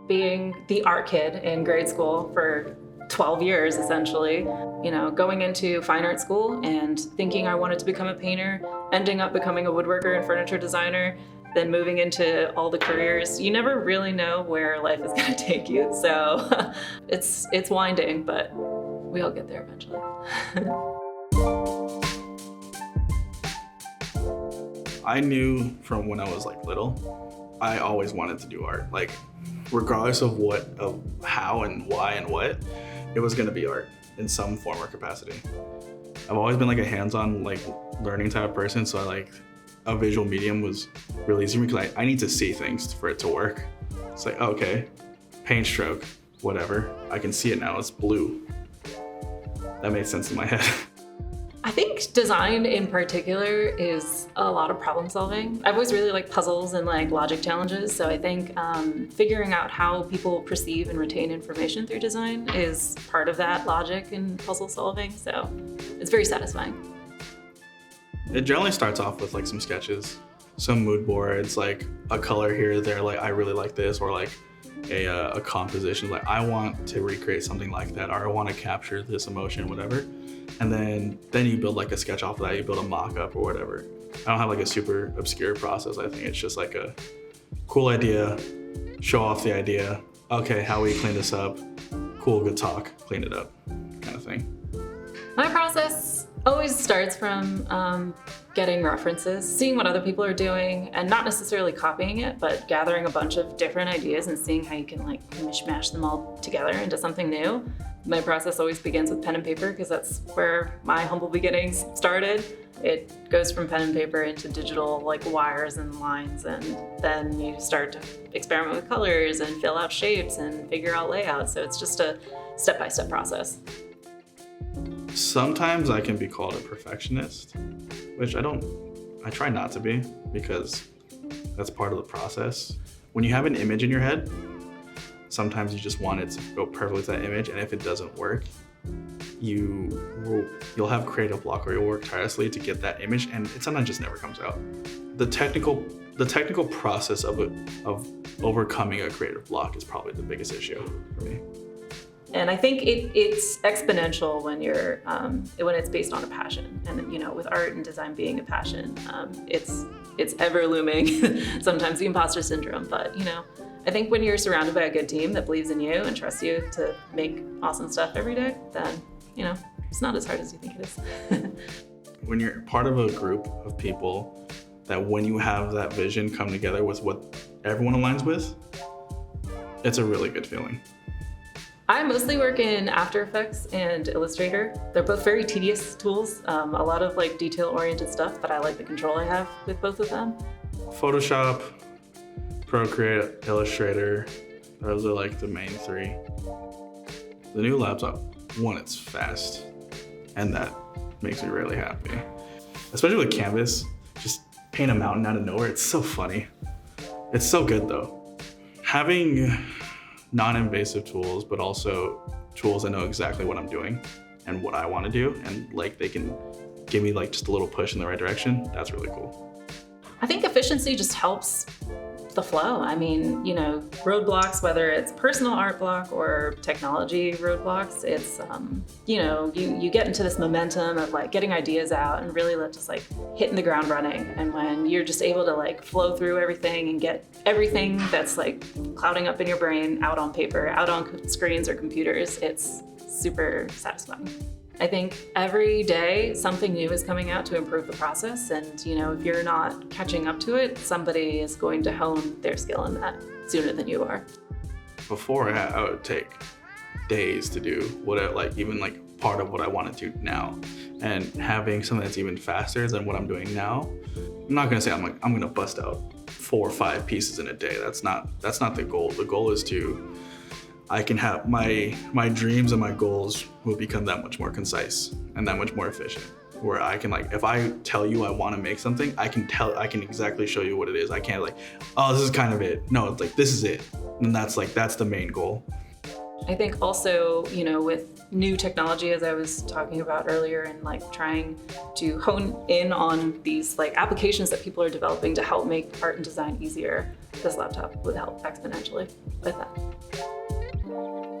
Being the art kid in grade school for 12 years, essentially, going into fine art school and thinking I wanted to become a painter, ending up becoming a woodworker and furniture designer, then moving into all the careers. You never really know where life is gonna take you. So it's winding, but we all get there eventually. I knew from when I was little, I always wanted to do art. Regardless of how and why and what, it was gonna be art in some form or capacity. I've always been a hands-on learning type of person, so a visual medium was really easy for me because I need to see things for it to work. It's okay, paint stroke, whatever. I can see it now, it's blue. That made sense in my head. I think design in particular is a lot of problem solving. I've always really liked puzzles and logic challenges, so I think figuring out how people perceive and retain information through design is part of that logic and puzzle solving, so it's very satisfying. It generally starts off with some sketches, some mood boards, a color here or there, I really like this, or a composition, I want to recreate something like that, or I want to capture this emotion, whatever. And then you build a sketch off of that, you build a mock-up or whatever. I don't have a super obscure process. I think it's just a cool idea, show off the idea. Okay, how we clean this up? Cool, good talk, clean it up, kind of thing. My process always starts from getting references, seeing what other people are doing, and not necessarily copying it, but gathering a bunch of different ideas and seeing how you can mishmash them all together into something new. My process always begins with pen and paper because that's where my humble beginnings started. It goes from pen and paper into digital wires and lines, and then you start to experiment with colors and fill out shapes and figure out layouts. So it's just a step-by-step process. Sometimes I can be called a perfectionist, which I try not to be because that's part of the process. When you have an image in your head, sometimes you just want it to go perfectly to that image, and if it doesn't work, you'll have creative block, or you'll work tirelessly to get that image, and it sometimes just never comes out. The technical process of overcoming a creative block is probably the biggest issue for me. And I think it's exponential when it's based on a passion, and with art and design being a passion, it's ever looming. Sometimes the imposter syndrome, but I think when you're surrounded by a good team that believes in you and trusts you to make awesome stuff every day, then, it's not as hard as you think it is. When you're part of a group of people that when you have that vision come together with what everyone aligns with, it's a really good feeling. I mostly work in After Effects and Illustrator. They're both very tedious tools, a lot of detail-oriented stuff, but I like the control I have with both of them. Photoshop, Procreate, Illustrator, those are the main three. The new laptop, one, it's fast, and that makes me really happy. Especially with Canvas, just paint a mountain out of nowhere, it's so funny. It's so good though. Having non-invasive tools, but also tools that know exactly what I'm doing and what I want to do, and they can give me just a little push in the right direction, that's really cool. I think efficiency just helps the flow. Roadblocks, whether it's personal art block or technology roadblocks, it's, you get into this momentum of getting ideas out and really just hitting the ground running. And when you're just able to flow through everything and get everything that's clouding up in your brain out on paper, out on screens or computers, it's super satisfying. I think every day something new is coming out to improve the process, and if you're not catching up to it, somebody is going to hone their skill in that sooner than you are. Before, I would take days to do part of what I want to do now, and having something that's even faster than what I'm doing now. I'm not gonna say I'm gonna bust out 4 or 5 pieces in a day. That's not the goal. The goal is I can have my dreams and my goals will become that much more concise and that much more efficient. Where I can if I tell you I want to make something, I can exactly show you what it is. I can't oh, this is kind of it. No, it's this is it. And that's the main goal. I think also, you know, with new technology, as I was talking about earlier, and like trying to hone in on these like applications that people are developing to help make art and design easier, this laptop would help exponentially with that.